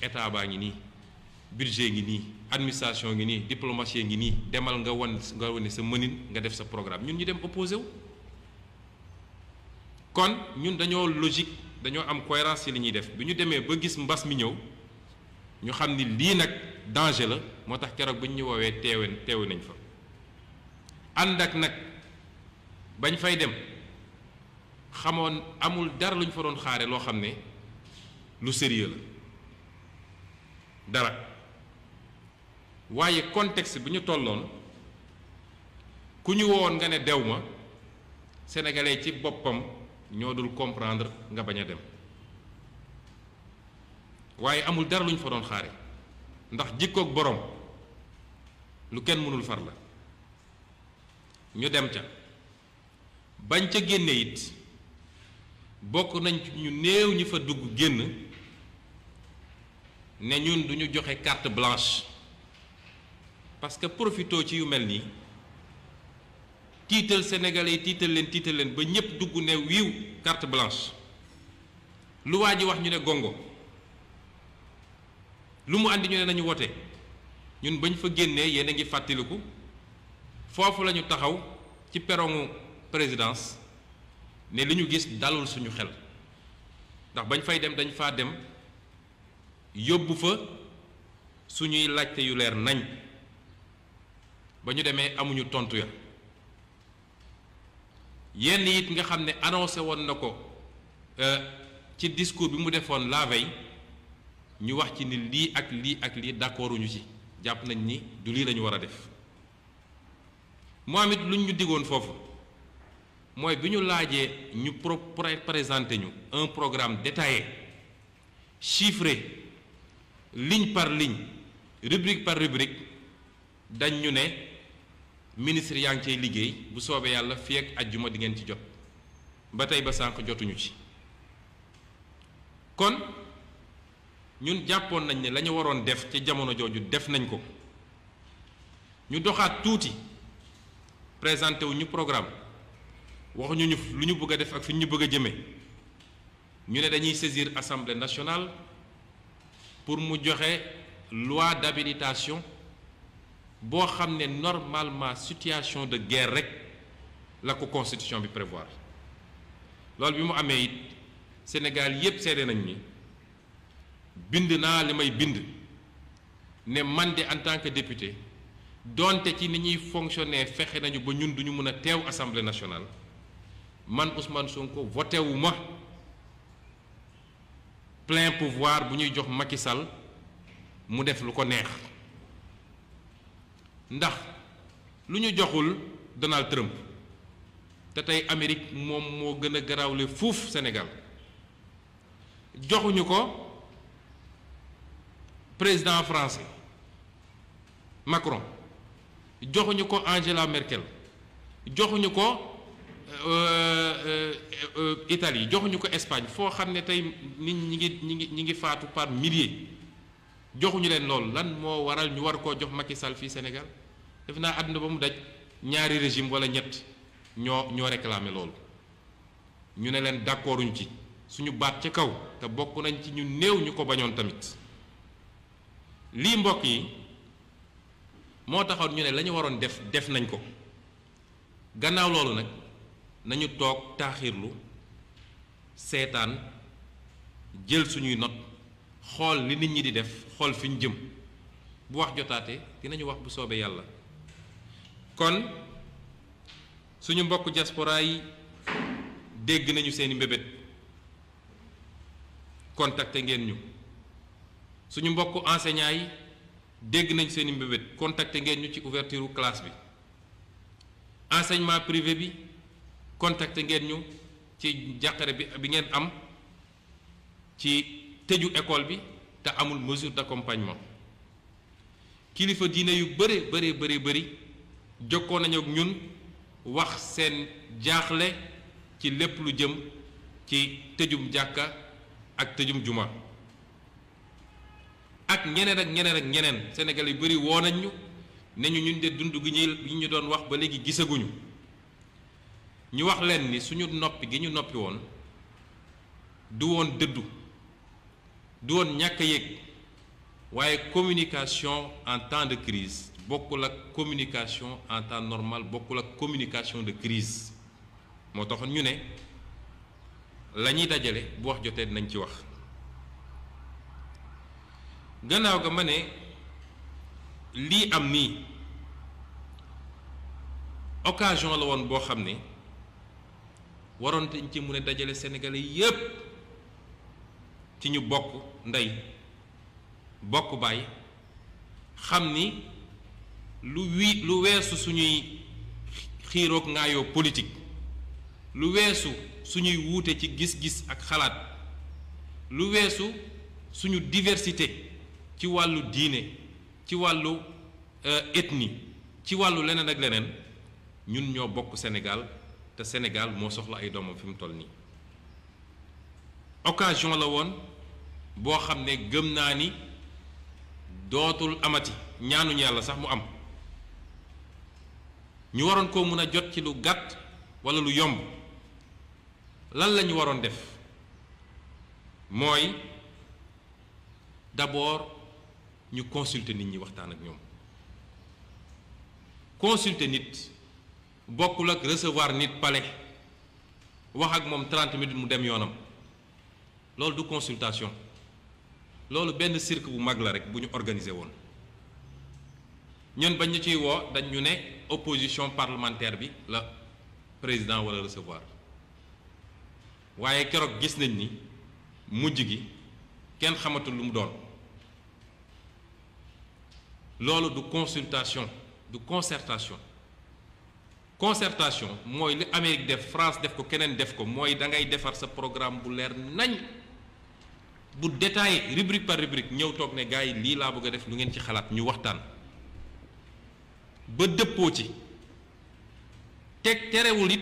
état baa ngi nii budget ngi nii administration ngi nii diplomatie ngi nii demal nga wane sa mënin nga def sa programme ñun ñu dem opposé wu. kon ñun dañoo logique dañoo am cohérence ci li ñuy def bi ñu demee ba gis mbas mi ñëw ñu xam ni lii nag danger la moo tax keroog bu ñu woowee teewe nañ fa ànd ak nag bañ fay dem xamoon amul dara lu ñu fa doon xaare loo xam ne lu sérieux la dara waaye contexte bi ñu tolloon ku ñu woon nga ne dew ma sénégalais ci boppam ñoo dul comprendre nga bañ a dem waaye amul dara lu ñu fa doon xaare ndax jikkoog borom lu kenn mënul far la ñu dem ca bañ ca génne it bokk nañ ñu néew ñi fa dugg génn ne ñun duñu joxe carte blanche parce que profitoo ci yu mel nii tiital sénégalais yi tiital leen ba ñépp dugg ne wiiw carte blanche lu waa ji wax ñu ne gongo lu mu àndi ñu ne nañu wote ñun bañ fa génnee yéen a ngi fàttaliku foofu la ñu taxaw ci perrongu présidence ne li ñu gis dalul suñu xel ndax bañ fay dem dañ faa dem yóbbu fa suñuy laajte yu leer nañ ba ñu demee amuñu tontu ya yenn it nga xam ne annoncé woon na ko ci discours bi mu defoon la veille ñu wax ci ni lii ak lii ak lii d'accorduñu ci jàpp nañ ni du lii lañu war a def moo it luñ ñu diggoon foofu mooy bi ñu laajee ñu présenter ñu un programme détaillé chiffré ligne par ligne rubrique par rubrique dañ ñu ne ministre yaa ngi cay liggéey bu soobee yàlla fii ak ajjuma di ngeen ci jot ba tey ba sànq jotuñu ci kon ñun jàppoon nañ ne la ñu waroon def ca jamono jooju def nañ ko ñu doxaat tuuti présenté wu ñu programme waxuñu ñu lu ñu bëgg a def ak fi ñu bëgg a jëme ñu ne dañuy saisir assemblée nationale pour mu joxe loi d'habilitation boo xam ne normalement situation de guerre rek la ko constitution bi prévoir loolu bi mu amee it Sénégal yépp seede nañ ni bind naa li may bind ne man de en tant que député donte ci ni ñuy fonctionner fexe nañu ba ñun duñu mën a teew assemblée nationale man Ousmane Sonko voté wu ma plein pouvoir bu ñuy jox Macky Sall mu def lu ko neex ndax lu ñu joxul Donald Trump te tey Amérique moom moo gën a garaawle fuuf Sénégal joxuñu ko président français Macron joxuñu ko Angela Merkel joxuñu ko Italie joxuñu ko Espagne foo xam ne tey nit ñi ngi faatu par milliers joxuñu leen loolu lan moo waral ñu war koo jox Macky Sall fii Sénégal def naa àdduna ba mu daj ñaari régime wala ñett ñoo réclamé loolu ñu ne leen d'accorduñ ci suñu baat ca kaw te bokk nañ ci ñu néew ñu ko bañoon tamit lii mbokk yi moo taxoon ñu ne la ñu waroon def nañ ko gannaaw loolu nag nañu toog taaxirlu seetaan jël suñuy not xool li nit ñi di def xool fi ñu jëm bu wax jotaatee dinañu wax bu soobee yàlla kon suñu mbokk diaspora yi dégg nañu seeni mbébét contacté ngeen ñu suñu mbokk enseignants yi dégg nañ seeni mbébét contacté ngeen ñu ci ouverture classe bi enseignement privé bi contacté ngeen ñu ci jàqare bi ngeen am ci tëju école bi te amul mesure d'accompagnement kilifa diine yu bëri jokkoo nañu ak ñun wax seen jaaxle ci lépp lu jëm ci tëjum jàkka ak tëjum juma ak ñeneen Sénégal yu bëri woo nañ ñu ne ñu ñun de dund gi ñu doon wax ba léegi gisaguñu ñu wax leen ni suñu noppi gi ñu noppi woon du woon dëddu du woon ñàkk a yëg waaye communication en temps de crise bokkul ak communication en temps normal bokkul ak communication de crise moo taxoon ñu ne la ñuy dajale bu wax jotee dinañ ci wax gannaaw ga ma ne lii am nii occasion la woon boo xam ne waroon dañ ci mun a dajale sénégalais yépp ci ñu bokk ndey bokk baay xam ni lu weesu suñuy xiiroog ngaayoo politique lu weesu suñuy wuute ci gis-gis ak xalaat lu weesu suñu diversité ci wàllu diine ci wàllu ethnie ci wàllu leneen ak leneen ñun ñoo bokk Sénégal te Sénégal moo soxla ay doomam fi mu toll nii occasion la woon boo xam ne gëm naa ni dootul amati ñaanuñu yàlla sax mu am ñu waroon koo mën a jot ci lu gàtt walla lu yomb lan la ñu waroon def mooy d'abord ñu consulter nit ñi waxtaan ak ñoom consulter nit bokkul ak recevoir nit palais wax ak moom 30 minutes mu dem yoonam loolu du consultation loolu benn cirque bu mag la rek bu ñu organiser woon ñun bañ ñu ciy woo dañ ñu ne opposition parlementaire bi la président wala recevoir waaye keroog gis nañ ni mujj gi kenn xamatul lu mu doon loolu du consultation du concertation concertation mooy li Amérique def France def ko keneen def ko mooy da ngay defar sa programme bu leer nañ bu détaillé rubrique par rubrique ñëw toog ne gars yi lii laa bëgg a def lu ngeen ci xalaat ñu waxtaan ba dëppoo ci teg terewul it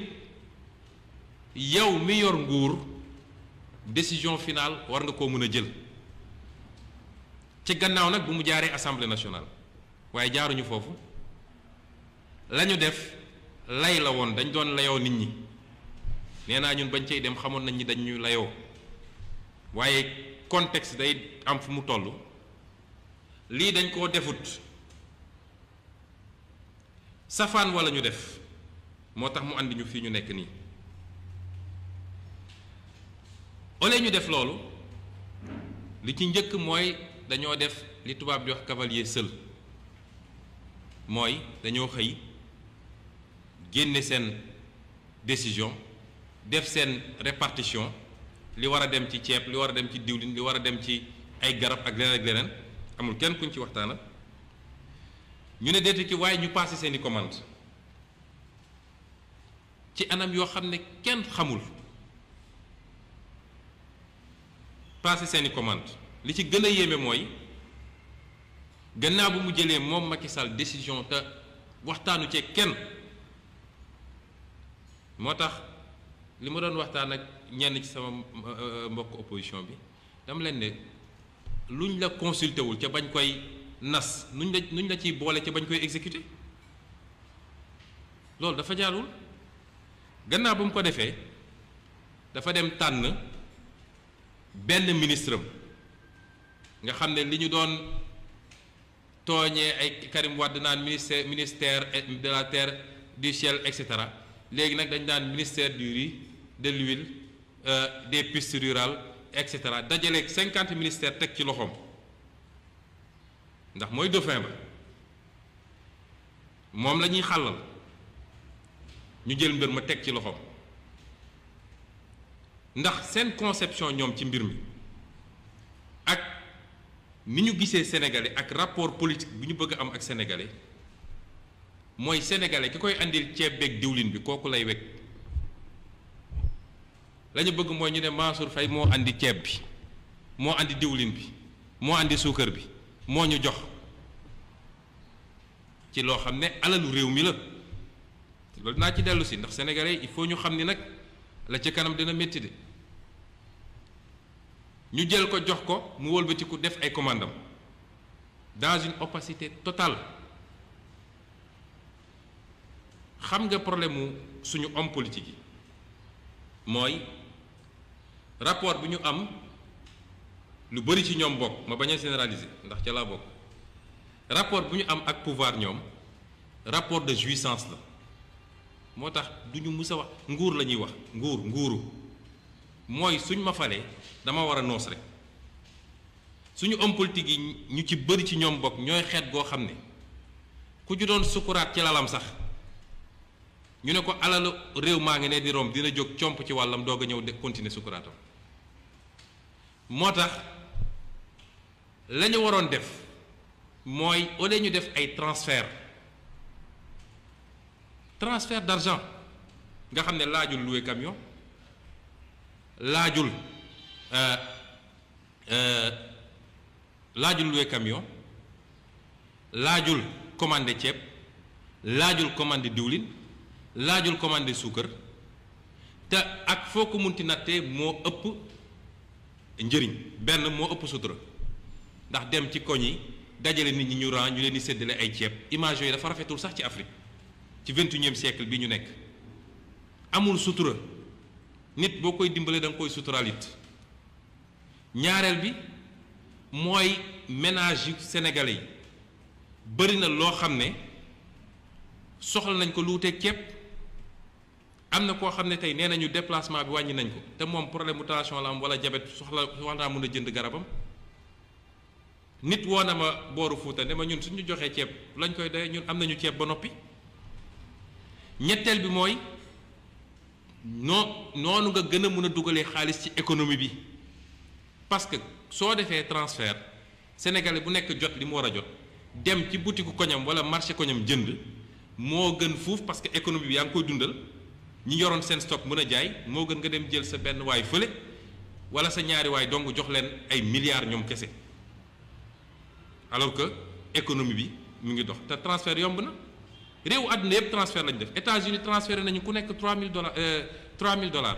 yow mi yor nguur décision finale war nga koo mën a jël ci gannaaw nag bu mu jaaree assemblée nationale waaye jaaruñu foofu la ñu def lay la woon dañ doon layoo nit ñi nee naa ñun bañ cay dem xamoon nañ ni dañ ñu layoo waaye contexte day am fu mu toll lii dañ koo defut safaan walla ñu def moo tax mu andi ñu fii ñu nekk nii ole ñu def loolu li ci njëkk mooy dañoo def li tubaab di wax cavalier seul mooy dañoo xëy génne seen décision def seen répartition li war a dem ci ceeb li war a dem ci diwlin li war a dem ci ay garab ak leneen amul kenn kuñ ci waxtaana ñu ne deetu ci waaye ñu passé seeni commande ci anam yoo xam ne kenn xamul passé seeni commande li ci gën a yéeme mooy gannaaw bu mu jëlee moom Macky Sall décision te waxtaanu ci kenn moo tax li ma doon waxtaan ak ñenn ci sama mbokk opposition bi dama leen ne luñ la consulté wul ca bañ koy nas nuñ la ciy boole ca bañ koy exécuter loolu dafa jaarul gannaaw bu mu ko defee dafa dem tànn benn ministre am nga xam ne li ñu doon tooñee ay Karim Wade naan ministère de la terre du ciel et cetera léegi nag dañ daan ministère du riz de l'huile des pistes rurales et cetera dajaleeg 50 ministères teg ci loxoom ndax mooy dauphin ba moom la ñuy xàllal ñu jël mbir ma teg ci loxoom ndax seen conception ñoom ci mbir mi ak ni ñu gisee sénégalais ak rapport politique bi ñu bëgg a am ak sénégalais mooy sénégalais ki koy andil ceeb beeg diwlin bi kooku lay wekk la ñu bëgg mooy ñu ne Mansour Faye moo andi ceeb bi moo andi diwlin bi moo andi suukar bi moo ñu jox ci loo xam ne alalu réew mi la loolu naa ci dellu si ndax sénégalais il faut ñu xam ni nag la ci kanam dina métti de ñu jël ko jox ko mu wëlbatiku def ay commandam dans une opacité totale xam nga problème mu suñu homme politique yi mooy rapport bi ñu am lu bëri ci ñoom bokk ma bañ a généraliser ndax ca laa bokk rapport bu ñu am ak pouvoir ñoom rapport de jouissance la moo tax du ñu mus a wax nguur la ñuy wax nguuru mooy suñ ma falee dama war a noos rek suñu homme politique yi ñu ci bëri ci ñoom bokk ñooy xeet goo xam ne ku ju doon sukuraat ci lalam sax ñu ne ko alalu réew maa ngi ne di rom dina jóg comp ci wàllam doog a ñëw de continuer sukuraatam moo tax la ñu waroon def mooy au lieu ñu def ay transfert d'argent nga xam ne laajul louer camion laajul louer camion laajul commandé ceeb laajul commandé diwlin laajul commandé suukar te ak foo ko munti nattee moo ëpp njëriñ benn moo ëpp sutura ndax dem ci koñ yi dajale nit ñi ñu ran ñu leen di séddale ay ceeb image yooyu dafa rafetul sax ci Afrique ci 21e siècle bi ñu nekk amul sutura nit boo koy dimbale da nga koy suturaal it ñaareel bi mooy ménage yu sénégalais yi bëri na loo xam ne soxla nañ ko lu wuteeg ceeb am na koo xam ne tey nee nañu déplacement bi wàññi nañ ko te moom problème mu tension la am wala diabète soxla naa mën a jënd garabam nit woo na ma booru Fuuta ne ma ñun suñu joxee ceeb lañ koy doyee ñun am nañu ceeb ba noppi ñetteel bi mooy noonu nga gën a mën a dugalee xaalis ci économie bi parce que soo defee transfert sénégalais bu nekk jot li mu war a jot dem ci boutique koñam wala marché koñam jënd moo gën fuuf parce que économie bi yaa ngi koy dundal ñi yoroon seen stock mën a jaay moo gën nga dem jël sa benn waay fële wala sa ñaari waay donc jox leen ay milliards ñoom kese alors que économie bi mu ngi dox te transfert yomb na réewu àdduna yëpp transfert lañu def États-Unis transféré nañu ku nekk $3000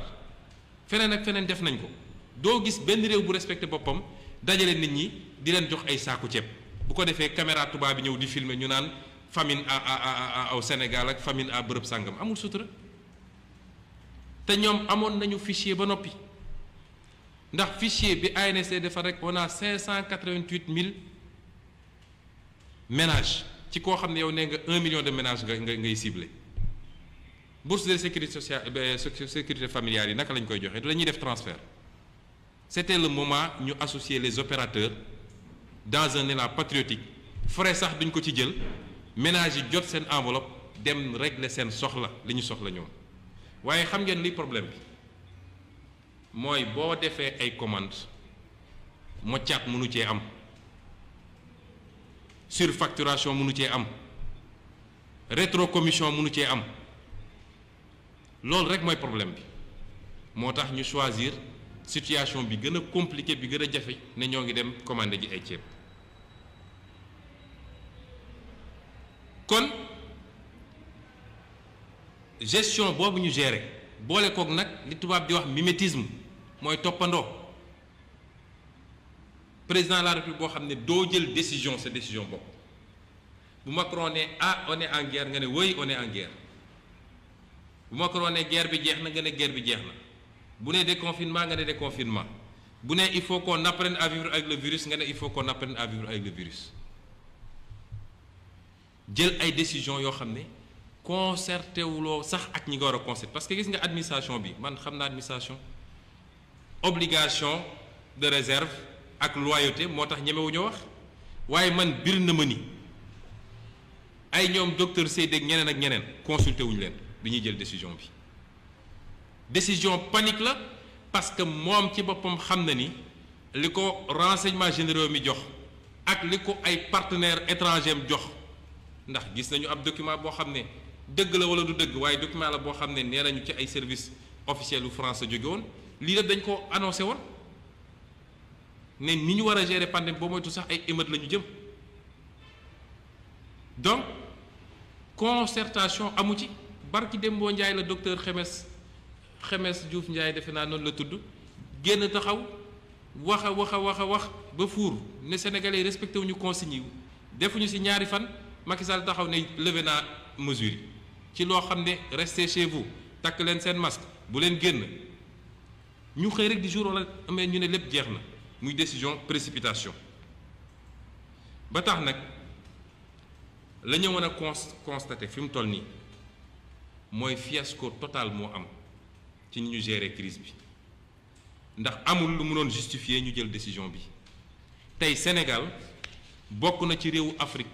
feneen ak feneen def nañ ko doo gis benn réew bu respecté boppam dajale nit ñi di leen jox ay saaku ceeb bu ko defee caméra tubaab bi ñëw di filmer ñu naan famine au Sénégal ak famine à bërëb sàngam amul sutura te ñoom amoon nañu fichier ba noppi ndax fichier bi ANSD defar rek on a 588 000 ménages ci koo xam ne yow nee nga 1 million de ménages ngay ciblé bourse de sécurité sociale sécurité familiale yi naka lañ koy joxe dañuy def transfert c'était le moment ñu associer les opérateurs dans un élan patriotique frais sax duñ ko ci jël ménages yi jot seen enveloppe dem régler seen soxla li ñu soxla ñoom waaye xam ngeen li problème bi mooy boo defee ay commandes moccaat mënu cee am surfacturation mënu cee am rétrocommission mënu cee am loolu rek mooy problème bi moo tax ñu choisir situation bi gën a compliqué bi gën a jafe ne ñoo ngi dem commandé ji ay ceeb kon gestion boobu ñu gérer boole kook nag li tubaab di wax mimétisme mooy toppandoo président de la République boo xam ne doo jël décision sa décision bopp bu Macron ne on est en guerre nga ne oui on est en guerre bu Macron ne guerre bi jeex na nga ne guerre bi jeex na bu ne déconfinement nga ne déconfinement bu ne il faut qu'on apprenne à vivre avec le virus nga ne il faut qu'on apprenne à vivre avec le virus jël ay décision yoo xam ne concerté wuloo sax ak ñi nga war a concerté parce que gis nga administration bi man xam naa administration obligation de réserve ak loyauté moo tax ñemewuñu wax waaye man bir na ma ni ay ñoom docteur Seydi ak ñeneen ak ñeneen consulté wuñu leen bi ñuy jël décision bi décision panique la parce que moom ci boppam xam na ni li ko renseignement généraux mi jox ak li ko ay partenaires étrangers am jox ndax gis nañu ab document boo xam ne dëgg la wala du dëgg waaye document la boo xam ne nee nañu ci ay services officiels yu France a jóge woon lii lépp dañ ko annoncé woon ne ni ñu war a gérer pandémie boo moytu sax ay émeutes la ñu jëm donc concertation amu ci barki Dembo Ndiaye la docteur Xemes Diouf Ndiaye defe naa noonu la tudd génn taxaw wax ba fuur ne Sénégalais respecté wuñu consignes yi defuñu ci ñaari fan Macky Sall taxaw ne levé naa mesures yi ci loo xam ne restez chez vous takk leen seen masque bu leen génn ñu xëy rek di jour wala amee ñu ne lépp jeex na muy décision précipitation ba tax nag la ñu mën a constater fi mu toll nii mooy fiasco total moo am ci ni ñu gérer crise bi ndax amul lu mënoon justifier ñu jël décision bi tey Sénégal bokk na ci réewu Afrique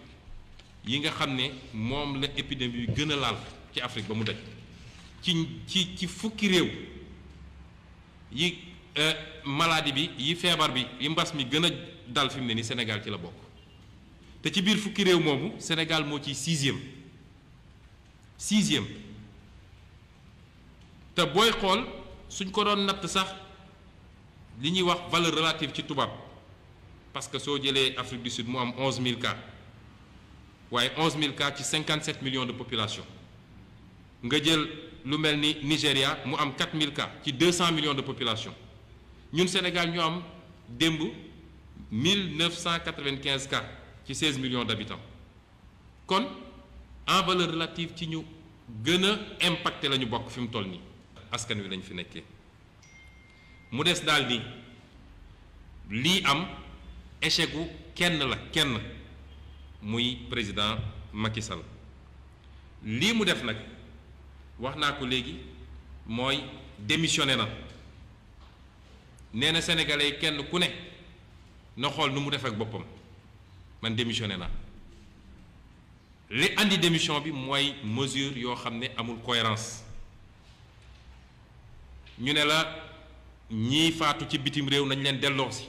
yi nga xam ne moom la épidémie bi gën a laal ci Afrique ba mu daj ci fukki réew yi maladie bi yi feebar bi yi mbas mi gën a dal fi mu ne ni Sénégal ci la bokk te ci biir fukki réew moomu Sénégal moo ci sixième te booy xool suñ ko doon natt sax li ñuy wax valeur relative ci tubaab parce que soo jëlee Afrique du Sud mu am 11000 cas waaye 11000 cas ci 57 millions de population nga jël lu mel ni Nigéria mu am 4000 cas ci 200 millions de population ñun Sénégal ñu am démb 1995 cas ci 16 millions d'habitants kon en valeur relative ci ñu gën a impacté la ñu bokk fi mu toll nii askan wi lañ fi nekkee mu des daal ni lii am échec gu kenn muy président Macky Sall lii mu def nag wax naa ko léegi mooy démissionné na nee na sénégalais yi kenn ku ne na xool nu mu def ak boppam man démissionné na li andi démission bi mooy mesure yoo xam ne amul cohérence ñu ne la ñii faatu ci bitim réew nañ leen delloosi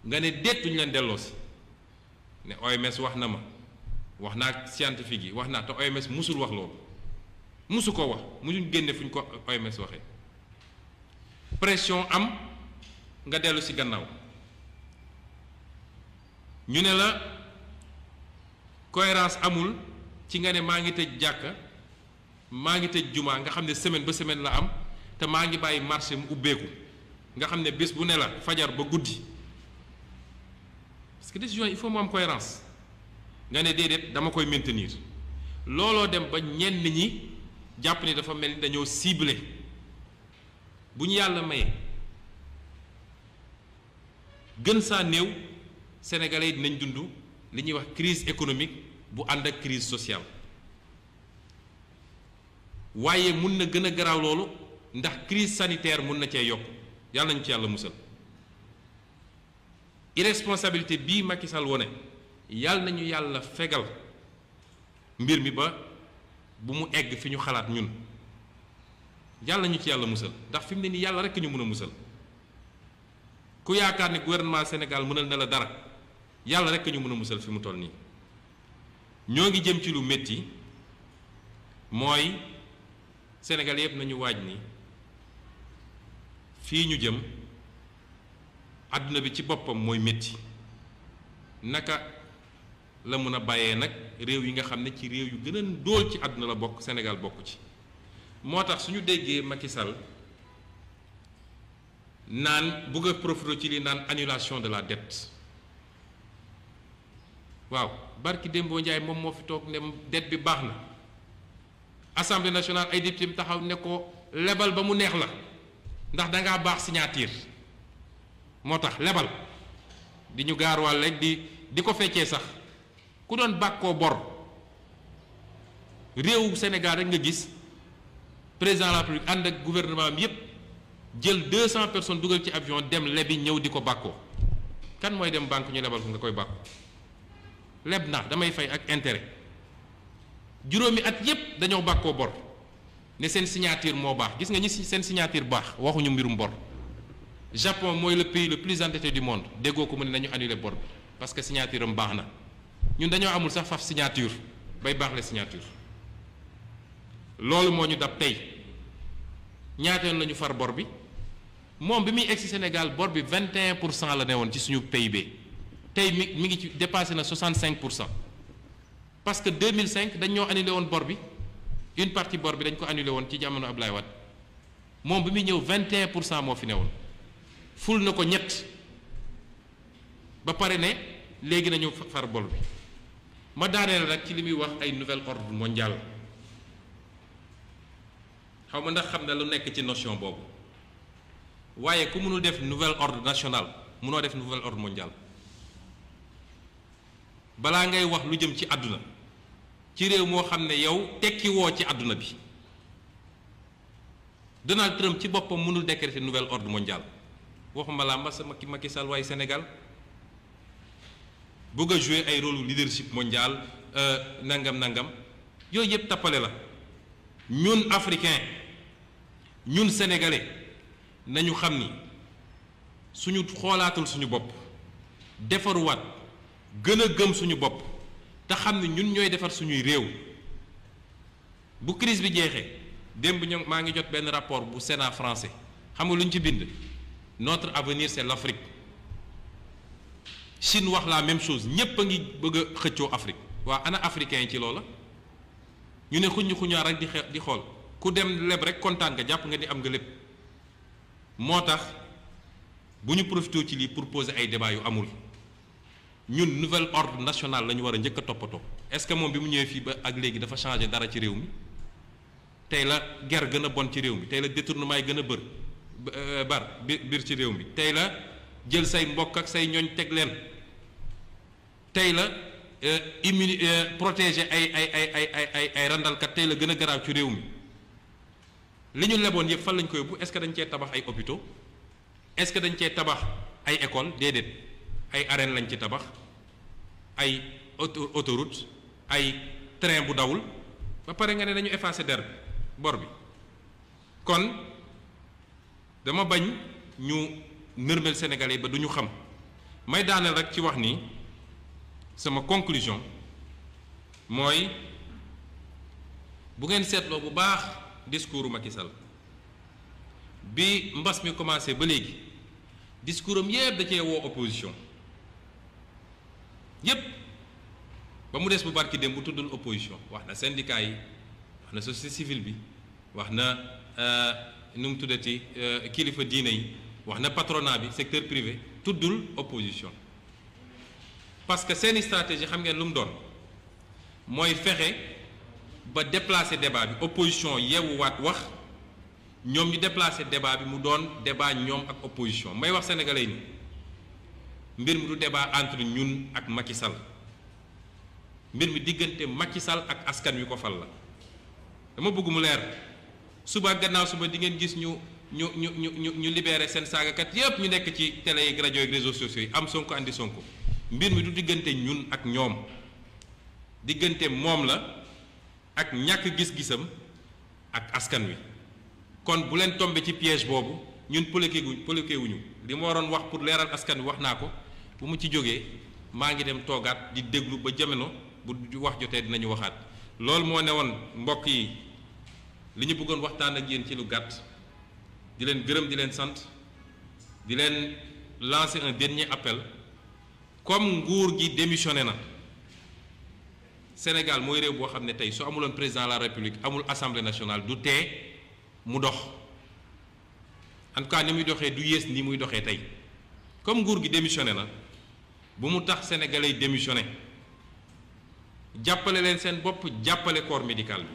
nga ne déet duñ leen delloosi ne OMS wax na ma wax naa ak scientifique yi wax naa te OMS musul wax loolu musu ko wax musuñ génne fuñ ko OMS waxee pression am nga dellu ci gannaaw ñu ne la cohérence amul ci nga ne maa ngi tëj jàkka maa ngi tëj jumaa nga xam ne semaine ba semaine la am te maa ngi bàyyi marché mu ubbeeku nga xam ne bés bu ne la fajar ba guddi parce que décision il faut mu am cohérence nga ne déedéet dama koy maintenir looloo dem ba ñenn ñi jàpp ni dafa mel ni dañoo ciblé bu ñu yàlla maye gën saa néew sénégalais yi dinañ dund li ñuy wax crise économique bu ànd ak crise sociale waaye mun na gën a garaaw loolu ndax crise sanitaire mun na cee yokk yàlla nañu ci yàlla musal irresponsabilité bii Macky Sall wone yàlla nañu yàlla fegal mbir mi ba bu mu egg fi ñu xalaat ñun yàlla nañu ci yàlla musal ndax fi mu ne nii yàlla rekk ñu mën a musal ku yaakaar ne gouvernement Sénégal mënal na la dara yàlla rekk ñu mën a musal fi mu toll nii ñoo ngi jëm ci lu métti mooy Sénégal yëpp nañu waaj ni fii ñu jëm àdduna bi ci boppam mooy métti naka la mën a bàyyee nag réew yi nga xam ne ci réew yu gën a ndóol ci àdduna la bokk Sénégal bokk ci moo tax suñu déggee Macky Sall naan bëgg a profité ci li naan annulation de la dette waaw barki Dembo Ndiaye moom moo fi toog ne dette bi baax na Assemblée nationale ay député taxaw ne ko lebal ba mu neex la ndax dangaa baax signature moo tax lebal di ñu gaarwaal rek di ko feccee sax ku doon bàkkoo bor réewu Sénégal rek nga gis président de la République ànd ak gouvernement am yépp jël 200 personnes dugal ci avion dem lebi ñëw di ko bàkkoo kan mooy dem banque ñu lebal ko nga koy bàkku leb na damay fay ak intérêt juróomi at yépp dañoo bàkkoo bor ne seen signature moo baax gis nga ñi seen signature baax waxuñu mbirum bor Japon mooy le pays le plus endetté du monde déggoo ko mu ne nañu annuler bor bi parce que signature am baax na ñun dañoo amul sax faf signature bay baax la signature loolu moo ñu dab tey ñaata yoon la ñu far bor bi moom bi muy egsi Sénégal bor bi 21% la ne woon ci suñu PIB tey mi ngi ci dépassé na 65% parce que 2005 dañ ñoo annulé woon bor bi une partie bor bi dañ ko annulé woon ci jamono Ablaye Wade moom bi muy ñëw 21% moo fi ne woon ful na ko ñett ba pare ne léegi nañu far bor bi ma daaneel rek ci li muy wax ay nouvel ordre mondial xaw ma ndax xam na lu nekk ci notion boobu waaye ku mënul def nouvel ordre national munoo def nouvel ordre mondial balaa ngay wax lu jëm ci àdduna ci réew moo xam ne yow tekki woo ci àdduna bi. Donald Trump ci boppam mënul décréter nouvel ordre mondial waxuma laa mbas Macky Sall waaye Sénégal bëgg a jouer ay rôle leadership mondial nangam yooyu yëpp tappale la. ñun africain ñun sénégalais nañu xam ni suñu xoolaatul suñu bopp defaruwaat gën a gëm suñu bopp te xam ni ñun ñooy defar suñuy réew bu crise bi jeexee. démb ñoom maa ngi jot benn rapport bu Sénat français xam nga lu ñu ci bind notre avenir c'est l'Afrique Chine wax la même chose ñépp a ngi bëgg a xëccoo Afrique waa ana africain yi ci loola ñu ne xuñaar rek di xool ku dem leb rek kontaan nga jàpp nga ni am nga lépp moo tax bu ñu profité ci lii pour poser ay débat yu amul ñun nouvel ordre national la ñu war a njëkk a toppatoo est-ce que moom bi mu ñëwee fii ba ak léegi dafa changé dara ci réew mi. tey la guerre gën a bon ci réew mi tey la détournement yi gën a biir ci réew mi tey la jël say mbokk ak say ñooñ teg leen tey la protéger ay randalkat tey la gën a garaaw ci réew mi li ñu leboon yëpp fan lañ ko yóbbu est-ce que dañ cee tabax ay hôpitaux est-ce que dañ cee tabax ay écoles déedéet ay arènes lañ ci tabax ay autoroute ay train bu dawul ba pare nga ne dañu effacer der bi bor bi kon dama bañ ñu nërmel sénégalais ba du ñu xam may daaneel rek ci wax ni sama conclusion mooy bu ngeen seetloo bu baax discours Macky Sall bi mbas mi commencé ba léegi discours am yépp da cee woo opposition yépp ba mu des bu barki dem bu tuddul opposition wax na syndicat yi wax na société civile bi wax na nu mu tuddati kilifa diine yi wax na patronat bi secteur privé tuddul opposition parce que seeni stratégie xam ngeen lu mu doon mooy fexe ba déplacer débat bi opposition yeewuwaat wax ñoom ñu déplacer débat bi mu doon débat ñoom ak opposition may wax sénégalais ni mbir mi du débat entre ñun ak Macky Sall mbir mi diggante Macky Sall ak askan wi ko fal la dama bëgg mu leer suba gannaaw suba di ngeen gis ñu libéré seen saagakat yépp ñu nekk ci télé yi rajo yi réseaux sociaux yi am Sonko andi Sonko mbir mi du diggante ñun ak ñoom diggante moom la ak ñàkk gis-gisam ak askan wi kon bu leen tombé ci piège boobu ñun politiqué wuñu li ma waroon wax pour leeral askan wi wax naa ko bu mu ci jógee maa ngi dem toogaat di déglu ba jamono bu wax jotee dinañu waxaat loolu moo ne woon mbokk yi li ñu bëggoon waxtaan ak yéen ci lu gàtt di leen gërëm di leen sant di leen lancer un dernier appel comme nguur gi démissionné na Sénégal mooy réew boo xam ne tey su amuloon président de la République amul assemblée nationale du tee mu dox en tout cas ni muy doxee du yées ni muy doxee tey comme nguur gi démissionné na bu mu tax sénégalais yi démissionné jàppale leen seen bopp jàppale corps médical bi